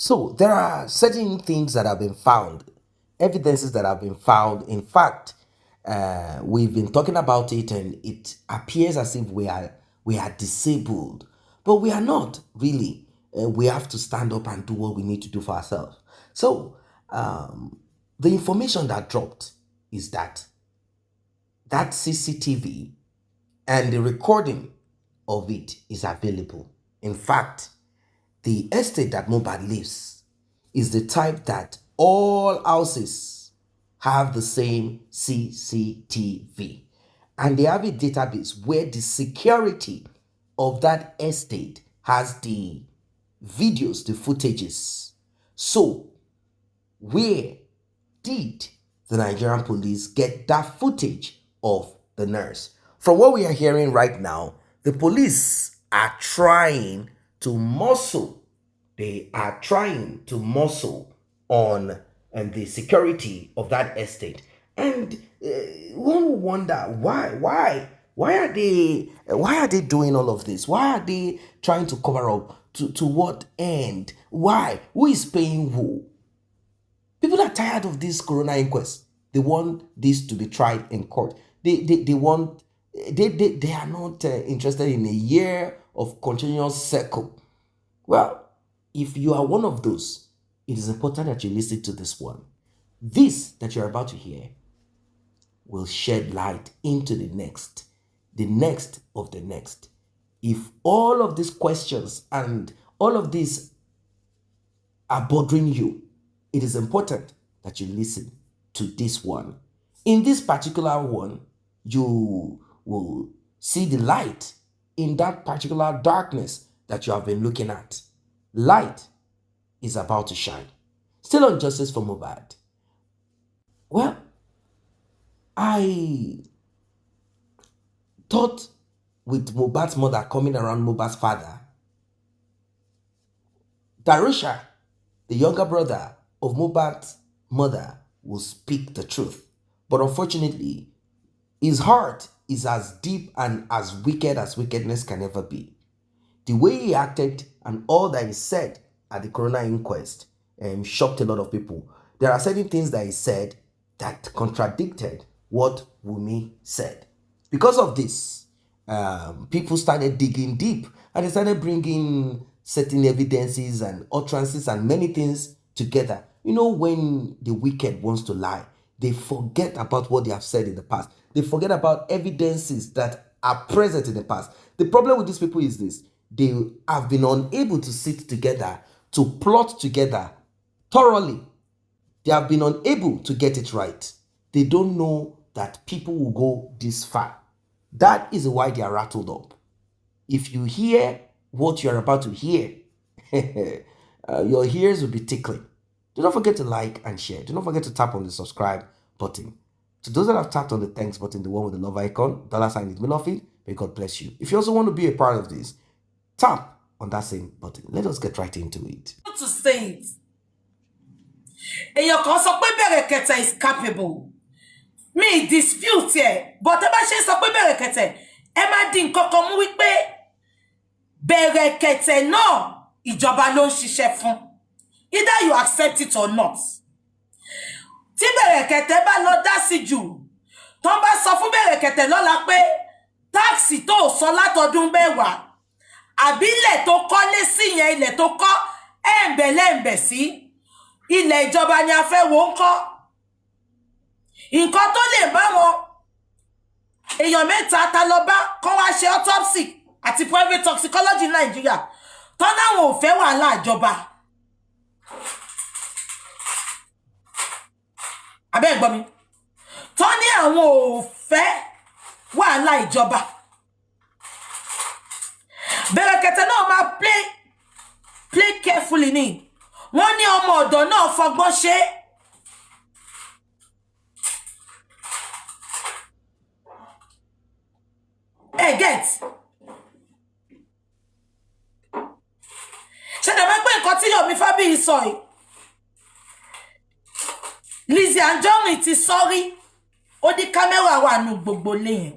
So there are certain things that have been found, evidences that have been found. In fact, we've been talking about it, and it appears as if we are disabled, but we are not really. We have to stand up and do what we need to do for ourselves. So the information that dropped is that CCTV and the recording of it is available. In fact, the estate that Mohbad lives is the type that all houses have the same CCTV. And they have a database where the security of that estate has the videos, the footages. So, where did the Nigerian police get that footage of the nurse? From what we are hearing right now, the police are trying to muscle. They are trying to muscle on the security of that estate. And one will wonder why are they doing all of this? Why are they trying to cover up? To what end? Why? Who is paying who? People are tired of this corona inquest. They want this to be tried in court. They are not interested in a year of continuous circle. Well, if you are one of those, it is important that you listen to this one. This that you're about to hear will shed light into the next of the next. If all of these questions and all of these are bothering you, it is important that you listen to this one. In this particular one, you will see the light in that particular darkness that you have been looking at. Light is about to shine. Still on justice for Mohbad. Well, I thought with Mohbad's mother coming around Mohbad's father, Darusha, the younger brother of Mohbad's mother, will speak the truth. But unfortunately, his heart is as deep and as wicked as wickedness can ever be. The way he acted and all that he said at the coroner inquest shocked a lot of people. There are certain things that he said that contradicted what Wunmi said. Because of this, people started digging deep and they started bringing certain evidences and utterances and many things together. You know, when the wicked wants to lie, they forget about what they have said in the past. They forget about evidences that are present in the past. The problem with these people is this: they have been unable to sit together, to plot together thoroughly. They have been unable to get it right. They don't know that people will go this far. That is why they are rattled up. If you hear what you're about to hear, your ears will be tickling. Do not forget to like and share. Do not forget to tap on the subscribe button. To those that have tapped on the thanks button, the one with the love icon, $ in the middle of it, may God bless you. If you also want to be a part of this, tap on that same button. Let us get right into it. To say it. Èèyàn kan sọ pé Berekete is capable. Me dispute here, but ẹ bá ṣe sọ pé Berekete, ẹ má dín nǹkan kan mú wípé Berekete náà ìjọba ló ń ṣiṣẹ́ fún. Either you accept it or not. Tí Berekete bá lọ dá sí jù, tó bá sọ fún Berekete lọ́la pé táàsì tó sọ látọdún mẹ́wàá, àbí ilẹ̀ tó kọ́lé sí yẹn, ilẹ̀ tó kọ́ ẹ̀ǹbẹ̀lẹ̀ǹbẹ̀ sí, ilẹ̀ ìjọba ni a fẹ́ wò ń kọ́. Nǹkan tó lè bá wọn èèyàn mẹ́ta ta lọ bá kọ́ wá ṣe autopsy àti private toxicology in Nigeria tó náwọn ò fẹ́ wàhálà ìjọba. Abẹ́ ẹ gbọ́ mi, tó ní àwọn ò fẹ́ wàhálà ìjọba. Berekete náà máa play carefully ni. Wọ́n ní ọmọ ọ̀dọ̀ náà fọgbọ́n ṣe. Hey, get. Ṣé dẹ̀ mọ̀ pé nǹkan tí Yomi Fabiyi sọ yìí? Lizzy Anjorin ti sọ́rí. Ó ní kámẹ́rà wà nù gbogbo lẹ́yìn.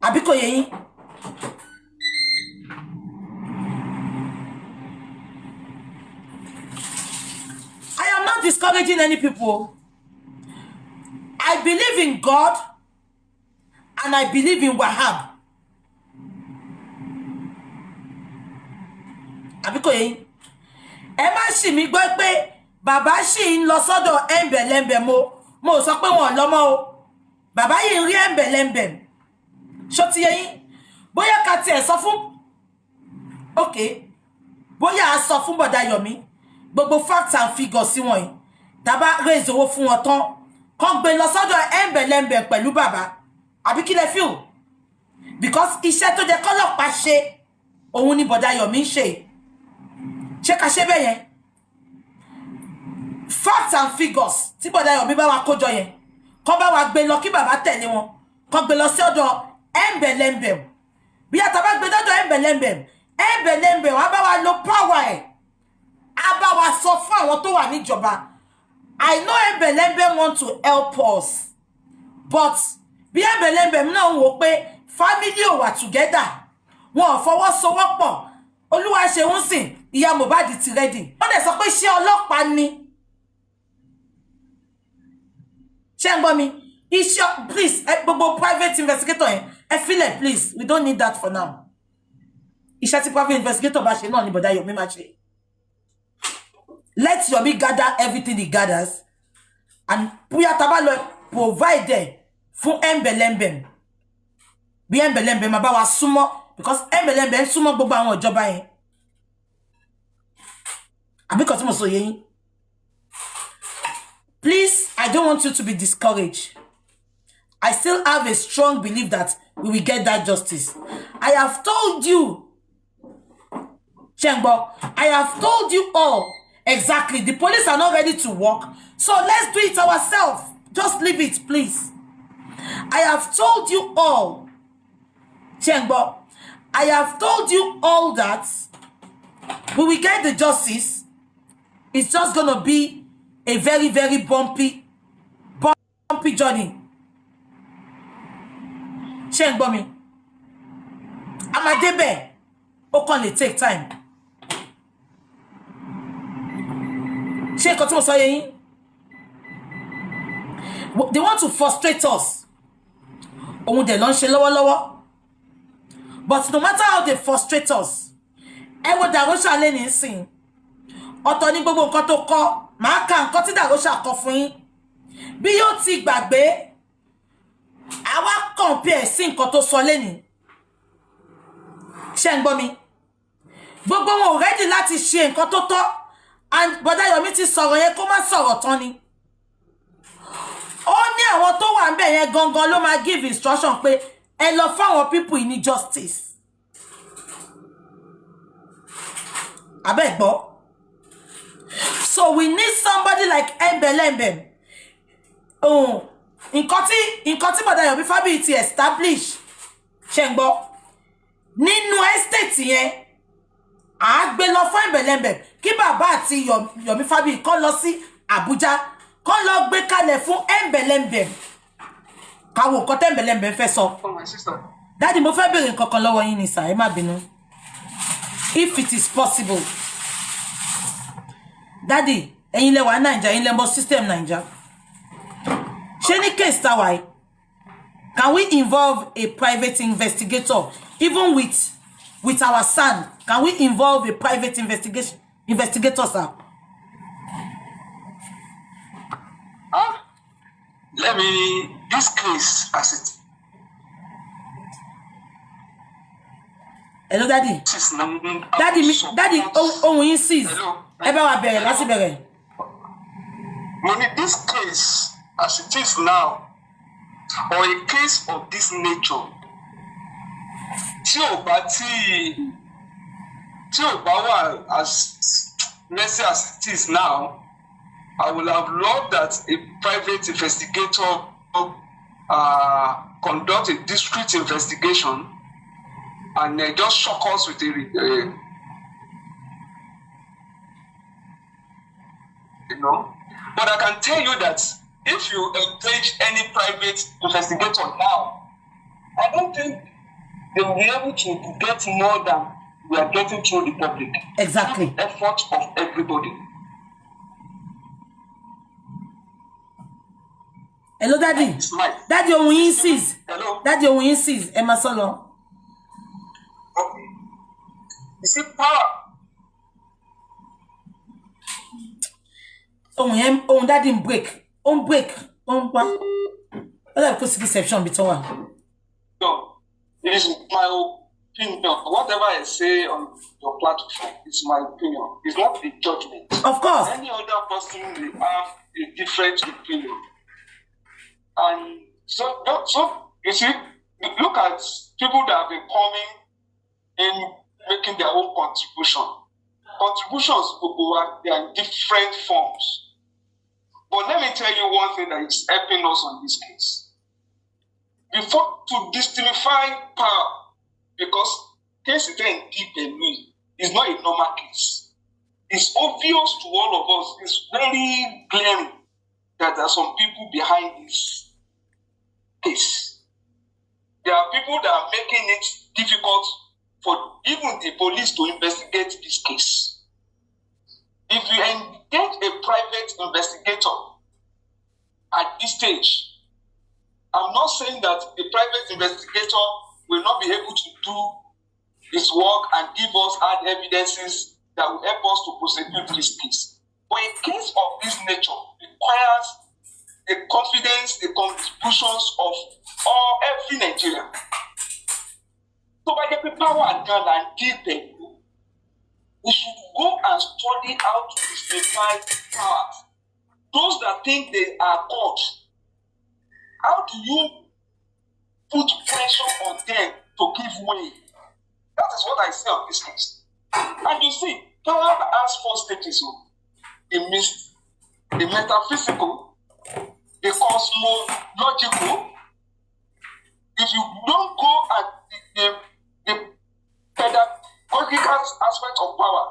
Àbí kò yé yín? discouraging any people. I believe in God and I believe in Wahab. Àbíkò yín. Ẹ má ṣì mí gbọ́ pé bàbá ṣì ń lọ sọ́dọ̀ ẹ̀ǹbẹ̀lẹ̀ǹbẹ̀ mo sọ pé wọn lọ́mọ o. Bàbá yìí ń rí ẹ̀ǹbẹ̀lẹ̀ǹbẹ̀. Ṣó ti yé yín? Bóyá ká tiẹ̀ sọ fún okay. Bóyá a sọ fún bọ̀dá Yomi gbogbo facts and figures sí wọn yìí. Tàbá raise owó fún wọn tán. Kàn gbé lọ sọ́dọ̀ ẹ̀ǹbẹ̀lẹ̀ǹbẹ̀ pẹ̀lú bàbá. Àbí kí lẹ feel? Because iṣẹ́ tó jẹ́ kọ́lọ́pàá ṣe òun ni bọ̀dá Yomi ń ṣe. Ṣé ká ṣe bẹ́ẹ̀ yẹn? Facts and figures tí bọ̀dá Yomi bá wa kójọ yẹn. Kàn bá wa gbé lọ kí bàbá tẹ̀lé wọn. Kàn gbé lọ sí ọ̀dọ̀ ẹ̀ǹbẹ̀lẹ̀ǹbẹ̀. Bí a tàbá gbé dọ́dọ̀ ẹ̀ǹbẹ̀lẹ̀ǹbẹ̀. Ẹ̀ǹbẹ̀lẹ̀ǹbẹ̀ wọ́n bá wa lo power ẹ̀. A bá wa sọ fún àwọn tó wà níjọba. I know ẹ̀ǹbẹ̀lẹ̀ǹbẹ̀ want to help us. But bí ẹ̀ǹbẹ̀lẹ̀ǹbẹ̀ náà wò pé family ò wà together. Wọn ò fọwọ́sowọ́pọ̀. Olúwa ṣe ń sìn. Ìyá Mohbad ti ready. Wọ́n dẹ̀ sọ pé ṣé ọlọ́pàá ni. Ṣé ń gbọ́ mi? Iṣẹ́ please gbogbo private investigator yẹn. Ẹ filẹ̀ please. We don't need that for now. Iṣẹ́ tí private investigator bá ṣe náà ni bọ̀dá Yomi máa ṣe. Let Yomi gather everything he gathers and bóyá tá bá lọ provide fún ẹ̀ǹbẹ̀lẹ̀ǹbẹ̀. Bí ẹ̀ǹbẹ̀lẹ̀ǹbẹ̀ máa bá wa súnmọ́ because ẹ̀ǹbẹ̀lẹ̀ǹbẹ̀ ń súnmọ́ gbogbo àwọn ìjọba yẹn. Àbí kò tí mo sọ yé yín. Please, I don't want you to be discouraged. I still have a strong belief that we will get that justice. I have told you, Chengbo, I have told you all exactly. The police are not ready to work. So let's do it ourselves. Just leave it, please. I have told you all, Chengbo, I have told you all that we will get the justice. It's just going to be a very, very bumpy journey. Chengbo mi. Amadebe. Okonle take time. Ṣé nǹkan tí mo sọ yé yín? They want to frustrate us. Ohun dẹ̀ ló ń ṣe lọ́wọ́lọ́wọ́. But no matter how they frustrate us, ẹ wo Darosha lẹ́ni nsìn. Ọ̀tọ̀ ní gbogbo nǹkan tó kọ, màá ka nǹkan tí Darosha kọ fún yín. Bí yóò ti gbàgbé, àwa compare sí nǹkan tó sọ lẹ́ni. Ṣé ń gbọ́ mi? Gbogbo wọn ò ready láti ṣe nǹkan tó tọ́. And bọ̀dá Yomi ti sọ̀rọ̀ yẹn kó má sọ̀rọ̀ tán ni. Ó ní àwọn tó wà ńbẹ̀ yẹn gangan ló máa give instruction pé ẹ lọ fáwọn people in justice. Abẹ́ gbọ́. So we need somebody like ẹ̀ǹbẹ̀lẹ̀ǹbẹ̀. Nǹkan tí bọ̀dá Yomi Fabiyi ti establish. Ṣé ń gbọ́? Nínú estate yẹn, a gbé lọ fún ẹ̀ǹbẹ̀lẹ̀ǹbẹ̀ kí bàbá àti Yomi Fabiyi kó lọ sí Abuja kó lọ gbé kalẹ̀ fún ẹ̀ǹbẹ̀lẹ̀ǹbẹ̀. Káwo nǹkan tẹ́ǹbẹ̀lẹ̀ǹbẹ̀ fẹ́ sọ. Daddy, mo fẹ́ béèrè nǹkan kan lọ́wọ́ yín ni sir, ẹ má bínú. If it is possible. Daddy, ẹ̀yin lẹ wà Naija, ẹ̀yin lẹ mọ̀ system Naija. Ṣé ní case tá wà yìí, can we involve a private investigator even with our son? Can we involve a private investigator, sir? Let me, this case as it Hello, Daddy. Daddy, ohun yín sis. Ẹ bá wa bẹ̀rẹ̀ láti bẹ̀rẹ̀. Money, this case as it is now, or a case of this nature, tí ò bá wà as messy as it is now, I would have loved that a private investigator conduct a discreet investigation and just shock us with a But I can tell you that if you engage any private investigator now, I don't think they will be able to get more than we are getting through the public. Exactly. The effort of everybody. Hello, Daddy. It's mine. Daddy, ohun yín cease. Hello. Daddy, ohun yín cease. Ẹ máa sọ lọ. Okay. You see, power. Ohun Daddy ń break. On break. On pa. Ó dàbí kó sí reception bí tó wà. No, it is my opinion. Whatever I say on your platform is my opinion. It's not a judgment. Of course. Any other person may have a different opinion. And so you see, look at people that have been coming in making their own contribution. Contributions, they are in different forms. But let me tell you one thing that is helping us on this case. Before to demystify power, because case is not a normal case. It's obvious to all of us. It's very glaring that there are some people behind this case. There are people that are making it difficult for even the police to investigate this case. If you engage a private investigator at this stage, I'm not saying that the private investigator will not be able to do his work and give us hard evidences that will help us to prosecute this case. But a case of this nature requires the confidence, the contributions of every Nigerian. So by the power and gun and give them, we should go and study how to demystify power. Those that think they are God, how do you put pressure on them to give way? That is what I say on this case. And you see, power has four stages. The metaphysical, the cosmological. If you don't go at the pedagogical aspect of power,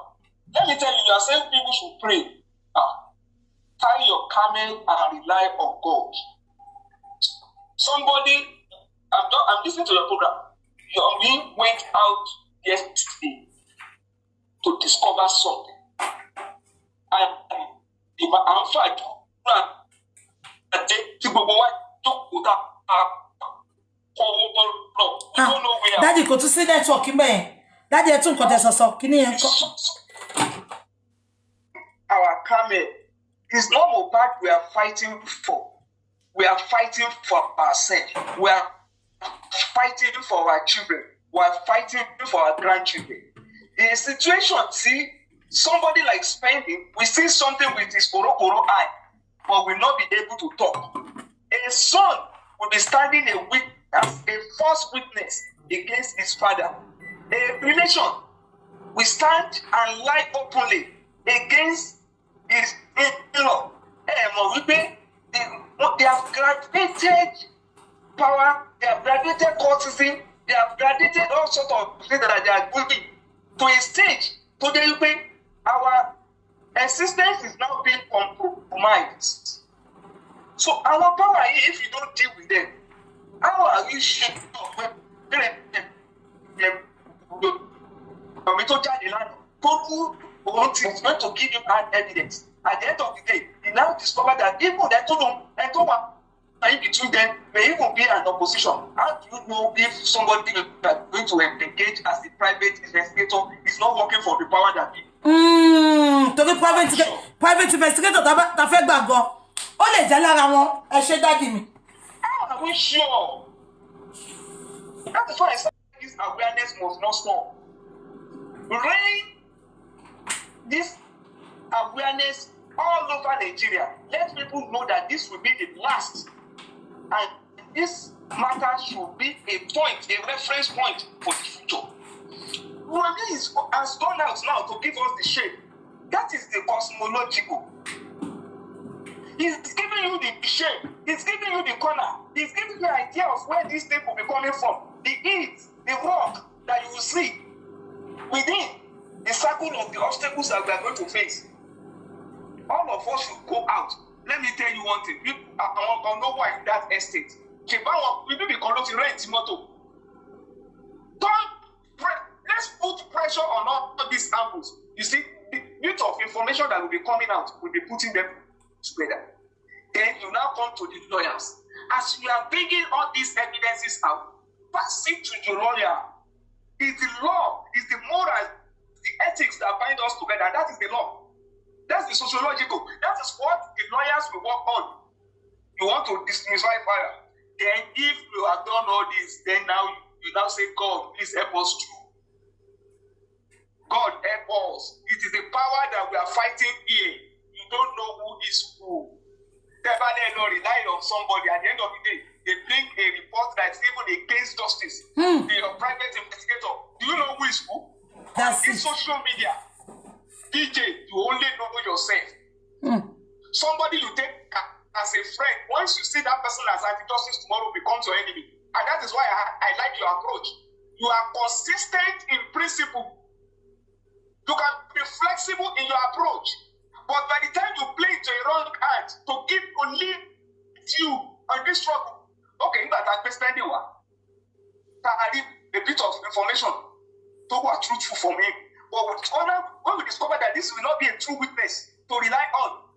let me tell you, you are saying people should pray. Tie your camel and rely on God. Somebody, I'm listening to your program. Your man went out yesterday to discover something. And if I'm fine, Daddy, kò tún sí network mẹ́. Daddy, ẹ tún nǹkan tẹ́ sọ. Kí ni yẹn kọ́? Our camel is not Mohbad we are fighting for. We are fighting for ourselves. We are fighting for our children. We are fighting for our grandchildren. In a situation, see, somebody like spending, we see something with his koro eye, but will not be able to talk. A son will be standing as a false witness against his father. A relation will stand and lie openly against his in-law. They have graduated power, they have graduated courtesy, they have graduated all sorts of things that they are doing to a stage. Today, our existence is now being compromised. So our power, if you don't deal with them, how are you sure is going to give you hard evidence? At the end of the day, he now discovered that even that in between them may even be an opposition. How do you know if somebody that is going to engage as a private investigator is not working for the power that be? Torí private investigator ta fẹ́ gbàgbọ́. Ó lè jẹ́ lára wọn. Ẹ ṣé Daddy mi. How are we sure? That is why I said this awareness must not stop. Rain this awareness all over Nigeria. Let people know that this will be the last. And this matter should be a reference point for the future. Wunmi has gone out now to give us the shape. That is the cosmological. He's giving you the shape. He's giving you the corner. He's giving you the idea of where this thing will be coming from. The heat, the rock that you will see within the circle of the obstacles that we are going to face. All of us should go out. Let me tell you one thing. I don't know why in that estate. We do the conduct rent motor. Let's put pressure on all these angles. You see, the bit of information that will be coming out will be putting them together. Then you now come to the lawyers. As you are bringing all these evidences out, pass it to the lawyer. It's the law, it's the moral, the ethics that bind us together. That is the law. That's the sociological. That is what the lawyers will work on. You want to dismiss fire. Then if you have done all this, then now you now say, God, please help us too. God help us. It is the power that we are fighting here. You don't know who is who. Never rely on somebody. At the end of the day, they bring a report that's even against justice. Your private investigator. Do you know who is who? That's in social media. DJ, you only know yourself. Somebody you take as a friend, once you see that person as anti-justice, tomorrow becomes your enemy. And that is why I like your approach. You are consistent in principle. You can be flexible in your approach. But by the time you play into a wrong hand, to give only you on this struggle, okay, that I spend a bit of information to what truthful for me. But when we discover that this will not be a true witness to rely on,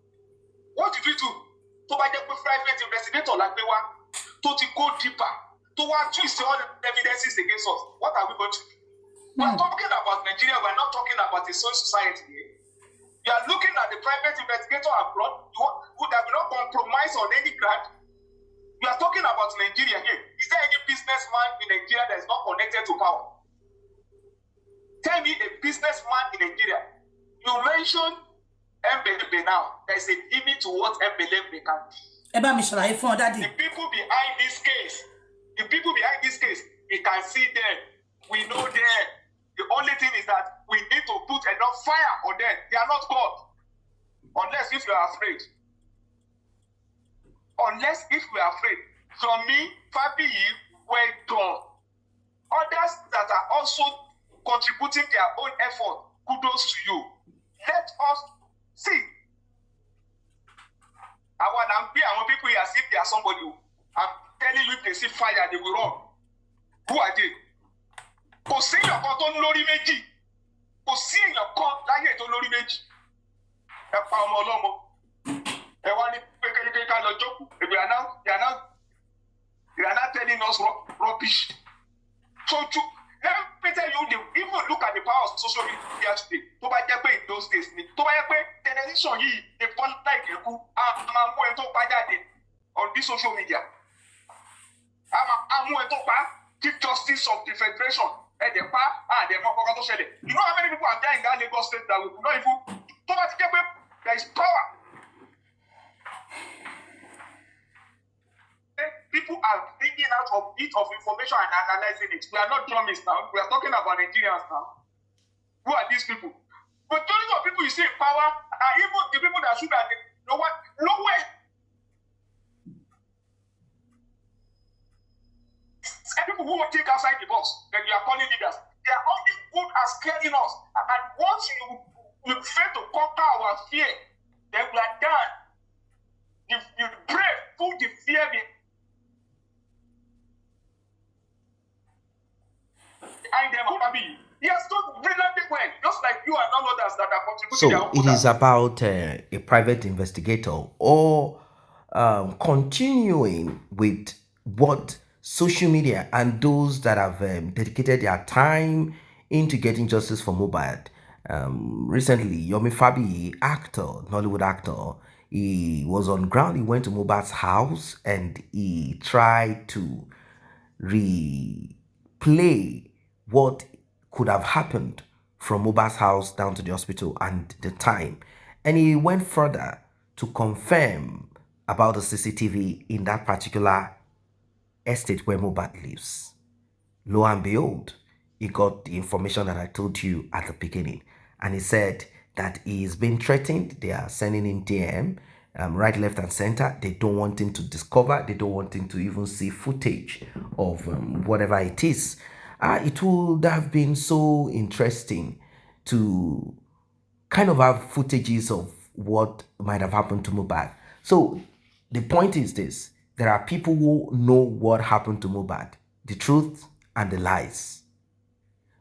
what did we do? To buy the private investigator like they were, to go deeper, to want to twist all the evidences against us. What are we going to do? We're talking about Nigeria, we're not talking about a social society here. You are looking at the private investigator abroad who that will not compromise on any ground. You are talking about Nigeria here. Is there any businessman in Nigeria that is not connected to power? Tell me a businessman in Nigeria. You mentioned Mbele now. There is a limit to what Mbele can do. The people behind this case, we can see them. We know them. The only thing is that we need to put enough fire on them. They are not God. Unless if you are afraid. Unless if we are afraid. From me, Fabiyi, well done. Others that are also contributing their own effort, kudos to you. Let us see. I want people here as if they are somebody. I'm telling you, if they see fire, they will run. Who are they? Kò sí èèyàn kan tó ń lórí méjì. Kò sí èèyàn kan láyé tó lórí méjì. Ẹ pa ọmọ ọlọ́mọ. Ẹ wá ní pékeré ká lọ jókòó. They are now telling us rubbish. So let me tell you, even look at the power of social media today. Tó bá jẹ́ pé in those days ni. Tó bá jẹ́ pé television yìí ni fọ́nlá ìkẹ́kù á máa mú ẹ tó pa jáde on this social media. Á mú ẹ tó pa Chief Justice of the Federation. You know how many people are there in that Lagos state that we could not even there is power. People are digging out of bit of information and analyzing it. We are not drummies now. We are talking about Nigerians now. Who are these people? But those of people you see in power are even the people that should have nowhere. People who will think outside the box, then you are calling leaders. They are only good at scaring us. And once you fail to conquer our fear, then we are done. You pray, put the fear behind them. He has done brilliantly well, just like you and all others that are contributing. So it is about a private investigator or continuing with what social media and those that have dedicated their time into getting justice for Mohbad. Recently, Yomi Fabiyi, Nollywood actor, he was on ground. He went to Mohbad's house and he tried to replay what could have happened from Mohbad's house down to the hospital and the time. And he went further to confirm about the CCTV in that particular estate where Mohbad lives. Lo and behold, he got the information that I told you at the beginning. And he said that he is being threatened. They are sending him DM, right, left, and center. They don't want him to discover. They don't want him to even see footage of whatever it is. It would have been so interesting to kind of have footages of what might have happened to Mohbad. So the point is this. There are people who know what happened to Mohbad, the truth and the lies.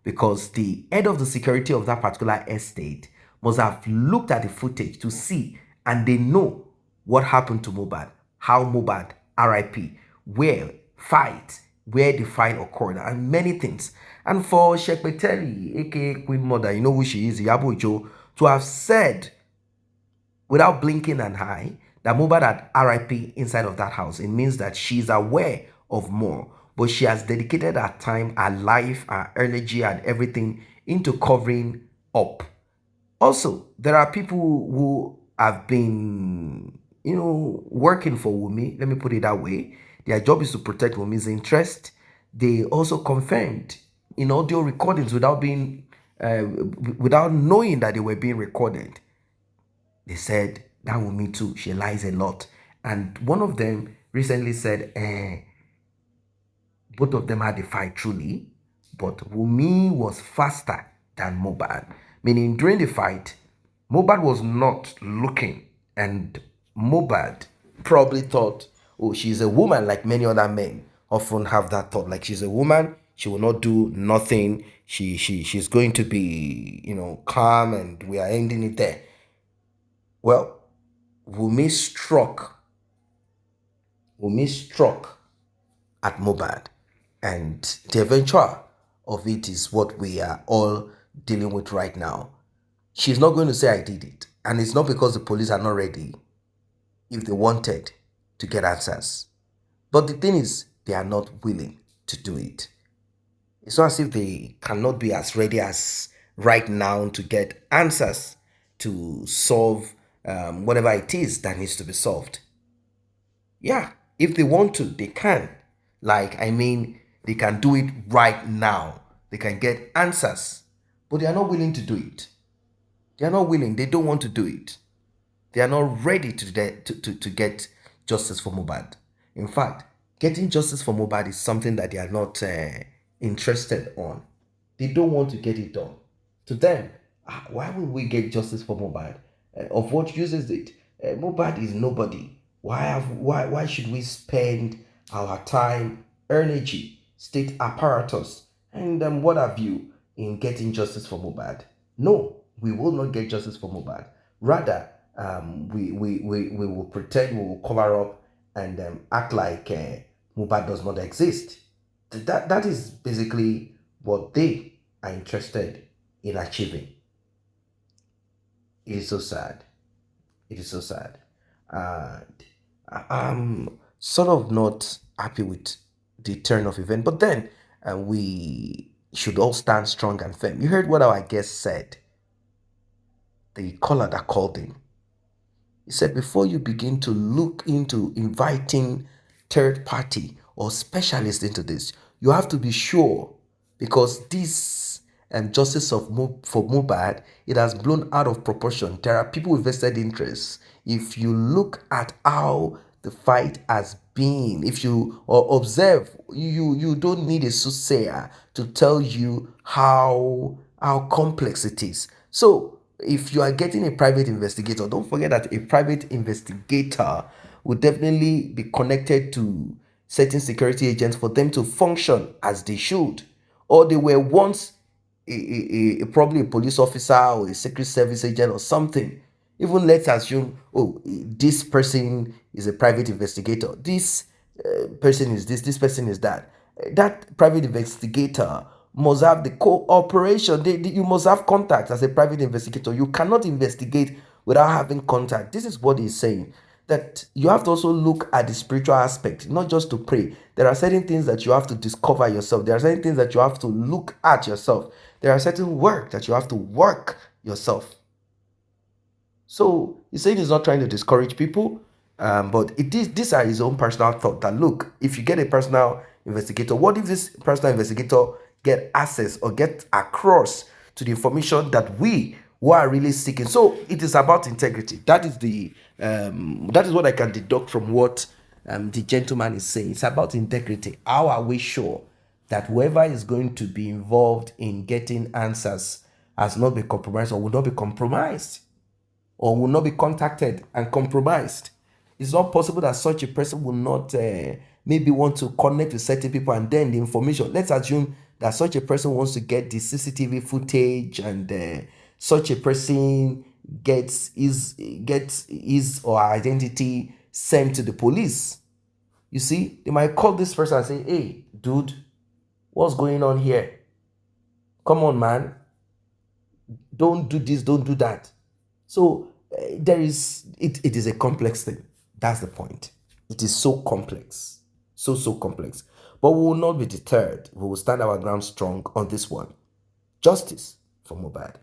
Because the head of the security of that particular estate must have looked at the footage to see, and they know what happened to Mohbad, how Mohbad, RIP, where the fight occurred, and many things. And for Shekpeteri, aka Queen Mother, you know who she is, Iyabo Ojo, to have said without blinking an eye that Mohbad had RIP inside of that house, it means that she's aware of more. But she has dedicated her time, her life, her energy, and everything into covering up. Also, there are people who have been, working for Wunmi. Let me put it that way. Their job is to protect Wunmi's interest. They also confirmed in audio recordings without knowing that they were being recorded. They said that Wunmi too, she lies a lot. And one of them recently said, both of them had a fight truly, but Wunmi was faster than Mohbad. Meaning during the fight, Mohbad was not looking, and Mohbad probably thought, oh, she's a woman, like many other men often have that thought. Like, she's a woman, she will not do nothing. She's going to be, calm, and we are ending it there. Well, Wunmi struck at Mohbad, and the eventual of it is what we are all dealing with right now. She's not going to say I did it, and it's not because the police are not ready if they wanted to get answers. But the thing is, they are not willing to do it. It's not as if they cannot be as ready as right now to get answers to solve whatever it is that needs to be solved. Yeah, if they want to, they can. They can do it right now. They can get answers, but they are not willing to do it. They are not willing. They don't want to do it. They are not ready to get justice for Mohbad. In fact, getting justice for Mohbad is something that they are not interested on. They don't want to get it done. To them, why would we get justice for Mohbad? Of what use is it? Mohbad is nobody. Why should we spend our time, energy, state apparatus, and what have you in getting justice for Mohbad? No, we will not get justice for Mohbad. Rather, we will pretend, we will cover up, and act like Mohbad does not exist. That is basically what they are interested in achieving. It is so sad. It is so sad. And I'm sort of not happy with the turn of event, but then we should all stand strong and firm. You heard what our guest said. The caller that called in. He said, before you begin to look into inviting third party or specialists into this, you have to be sure, because this justice for Mohbad, it has blown out of proportion. There are people with vested interests. If you look at how the fight has been, if you observe, you don't need a soothsayer to tell you how complex it is. So if you are getting a private investigator, don't forget that a private investigator will definitely be connected to certain security agents for them to function as they should. Or they were once probably a police officer or a secret service agent or something. Even let's assume, oh, this person is a private investigator. This person is this person is that. That private investigator must have the cooperation. You must have contact as a private investigator. You cannot investigate without having contact. This is what he's saying. That you have to also look at the spiritual aspect, not just to pray. There are certain things that you have to discover yourself. There are certain things that you have to look at yourself. There are certain work that you have to work yourself. So he's saying he's not trying to discourage people, but these are his own personal thought. That look, if you get a personal investigator, what if this personal investigator get access or get across to the information that we who are really seeking? So it is about integrity. That is what I can deduct from what the gentleman is saying. It's about integrity. How are we sure that whoever is going to be involved in getting answers has not been compromised or will not be compromised or will not be contacted and compromised? It's not possible that such a person will not maybe want to connect with certain people, and then the information, let's assume that such a person wants to get the CCTV footage, and such a person gets his or her identity sent to the police. You see, they might call this person and say, hey, dude, what's going on here? Come on, man. Don't do this, don't do that. So it is a complex thing. That's the point. It is so complex. So complex. But we will not be deterred. We will stand our ground strong on this one. Justice for Mohbad.